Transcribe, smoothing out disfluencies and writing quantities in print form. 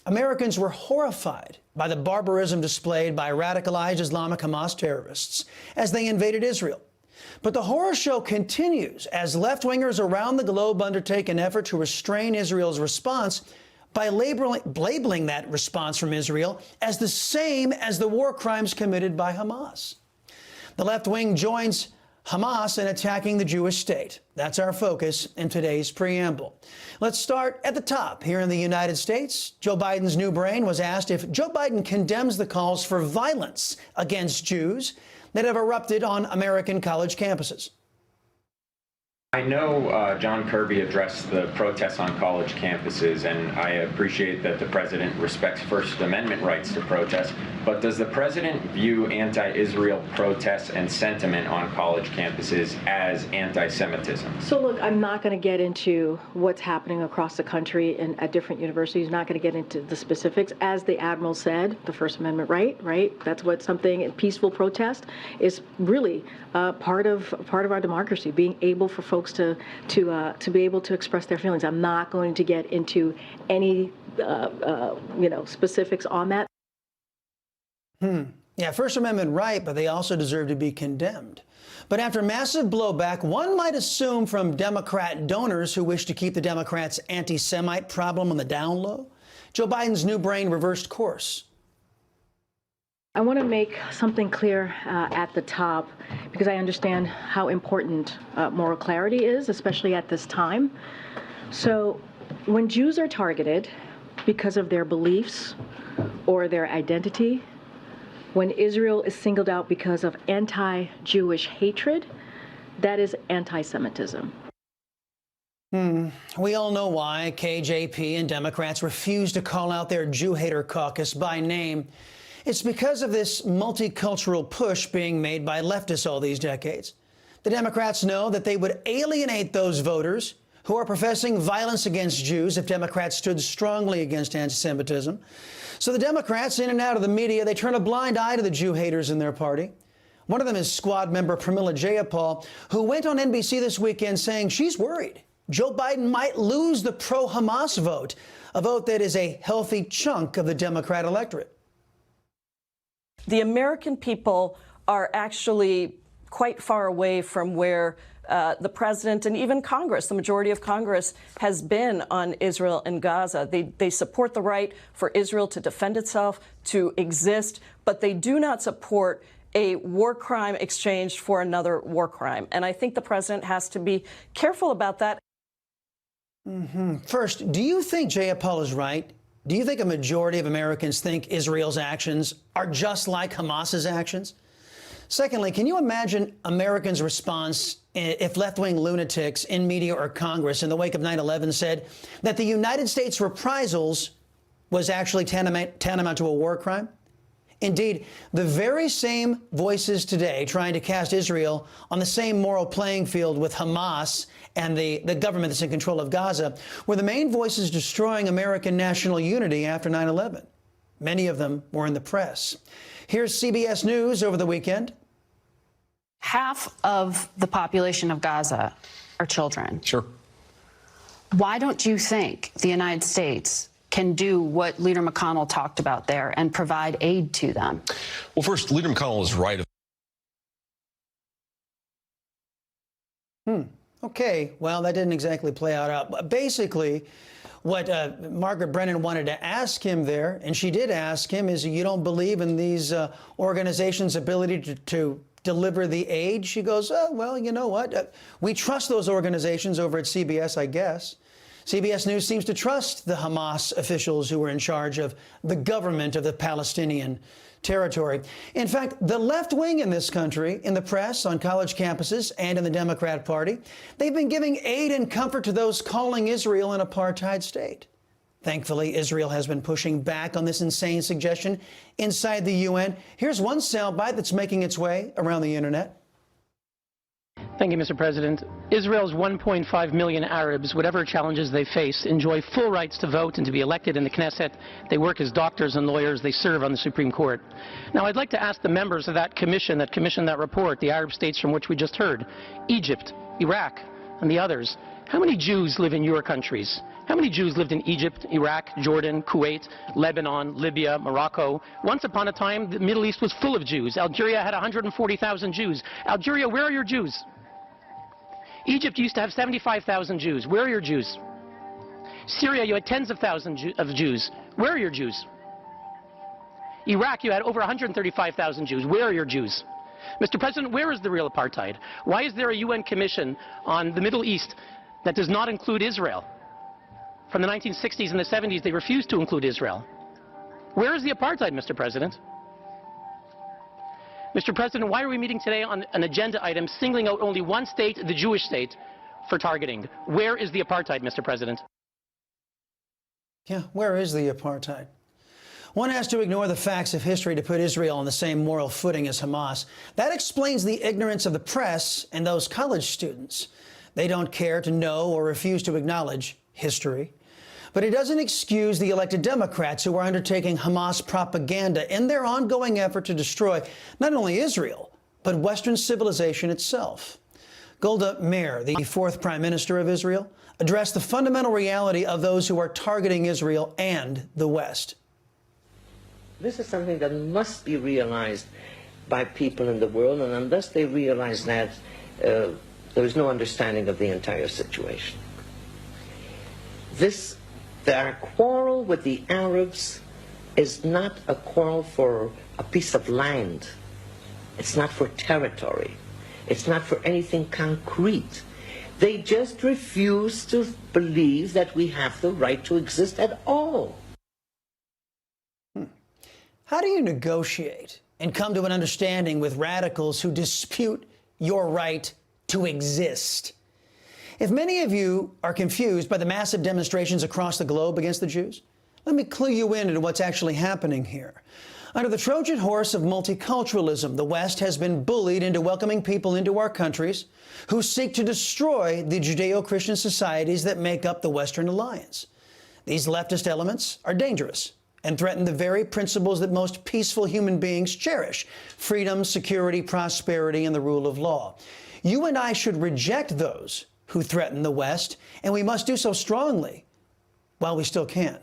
Americans were horrified by the barbarism displayed by radicalized Islamic Hamas terrorists as they invaded Israel. But the horror show continues as left-wingers around the globe undertake an effort to restrain Israel's response by labeling that response from Israel as the same as the war crimes committed by Hamas. The left wing joins Hamas in attacking the Jewish state. That's our focus in today's preamble. Let's start at the top. Here in the United States, Joe Biden's new brain was asked if Joe Biden condemns the calls for violence against Jews that have erupted on American college campuses. I know John Kirby addressed the protests on college campuses, and I appreciate that the president respects First Amendment rights to protest, but does the president view anti-Israel protests and sentiment on college campuses as anti-Semitism? So look, I'm not going to get into what's happening across the country and at different universities, not going to get into the specifics. As the Admiral said, the First Amendment right? That's what something, peaceful protest is really part of our democracy, being able for folks to be able to express their feelings. I'm not going to get into any specifics on that. Yeah, First Amendment right, but they also deserve to be condemned. But after massive blowback, one might assume from Democrat donors who wish to keep the Democrats' anti-Semite problem on the down low, Joe Biden's new brain reversed course. I want to make something clear at the top, because I understand how important moral clarity is, especially at this time. So when Jews are targeted because of their beliefs or their identity, when Israel is singled out because of anti-Jewish hatred, that is anti-Semitism. We all know why KJP and Democrats refuse to call out their Jew hater caucus by name. It's because of this multicultural push being made by leftists all these decades. The Democrats know that they would alienate those voters who are professing violence against Jews if Democrats stood strongly against anti-Semitism. So the Democrats, in and out of the media, they turn a blind eye to the Jew haters in their party. One of them is squad member Pramila Jayapal, who went on NBC this weekend saying she's worried Joe Biden might lose the pro-Hamas vote, a vote that is a healthy chunk of the Democrat electorate. The American people are actually quite far away from where the president and even Congress, the majority of Congress, has been on Israel and Gaza. They support the right for Israel to defend itself, to exist, but they do not support a war crime exchanged for another war crime. And I think the president has to be careful about that. First, do you think Jayapal is right? Do you think a majority of Americans think Israel's actions are just like Hamas's actions? Secondly, can you imagine Americans' response if left-wing lunatics in media or Congress in the wake of 9/11 said that the United States reprisals was actually tantamount to a war crime? Indeed, the very same voices today trying to cast Israel on the same moral playing field with Hamas and the government that's in control of Gaza were the main voices destroying American national unity after 9/11. Many of them were in the press. Here's CBS News over the weekend. Half of the population of Gaza are children. Sure. Why don't you think the United States can do what Leader McConnell talked about there and provide aid to them? Well, first, Leader McConnell is right. Okay, well, that didn't exactly play out. Basically, what Margaret Brennan wanted to ask him there, and she did ask him, is you don't believe in these organizations' ability to deliver the aid? She goes, oh, well, you know what? We trust those organizations over at CBS, I guess. CBS News seems to trust the Hamas officials who were in charge of the government of the Palestinian territory. In fact, the left wing in this country, in the press, on college campuses, and in the Democrat Party, they've been giving aid and comfort to those calling Israel an apartheid state. Thankfully, Israel has been pushing back on this insane suggestion inside the UN. Here's one soundbite that's making its way around the internet. Thank you, Mr. President. Israel's 1.5 million Arabs, whatever challenges they face, enjoy full rights to vote and to be elected in the Knesset. They work as doctors and lawyers. They serve on the Supreme Court. Now, I'd like to ask the members of that commission that commissioned that report, the Arab states from which we just heard, Egypt, Iraq, and the others, How many Jews live in your countries? How many Jews lived in Egypt, Iraq, Jordan, Kuwait, Lebanon, Libya, Morocco? Once upon a time, the Middle East was full of Jews. Algeria had 140,000 Jews. Algeria, where are your Jews? Egypt used to have 75,000 Jews. Where are your Jews? Syria, you had tens of thousands of Jews. Where are your Jews? Iraq, you had over 135,000 Jews. Where are your Jews? Mr. President, where is the real apartheid? Why is there a UN commission on the Middle East that does not include Israel? From the 1960s and the 70s, they refused to include Israel. Where is the apartheid, Mr. President? Mr. President, why are we meeting today on an agenda item singling out only one state, the Jewish state, for targeting? Where is the apartheid, Mr. President? Yeah, where is the apartheid? One has to ignore the facts of history to put Israel on the same moral footing as Hamas. That explains the ignorance of the press and those college students. They don't care to know or refuse to acknowledge history. But it doesn't excuse the elected Democrats who are undertaking Hamas propaganda in their ongoing effort to destroy not only Israel, but Western civilization itself. Golda May, the fourth Prime Minister of Israel, addressed the fundamental reality of those who are targeting Israel and the West. This is something that must be realized by people in the world, and unless they realize that, there is no understanding of the entire situation. Our quarrel with the Arabs is not a quarrel for a piece of land. It's not for territory. It's not for anything concrete. They just refuse to believe that we have the right to exist at all. How do you negotiate and come to an understanding with radicals who dispute your right to exist? If many of you are confused by the massive demonstrations across the globe against the Jews, let me clue you in into what's actually happening here. Under the Trojan horse of multiculturalism, the West has been bullied into welcoming people into our countries who seek to destroy the Judeo-Christian societies that make up the Western Alliance. These leftist elements are dangerous and threaten the very principles that most peaceful human beings cherish: freedom, security, prosperity, and the rule of law. You and I should reject those who threaten the West, and we must do so strongly while we still can.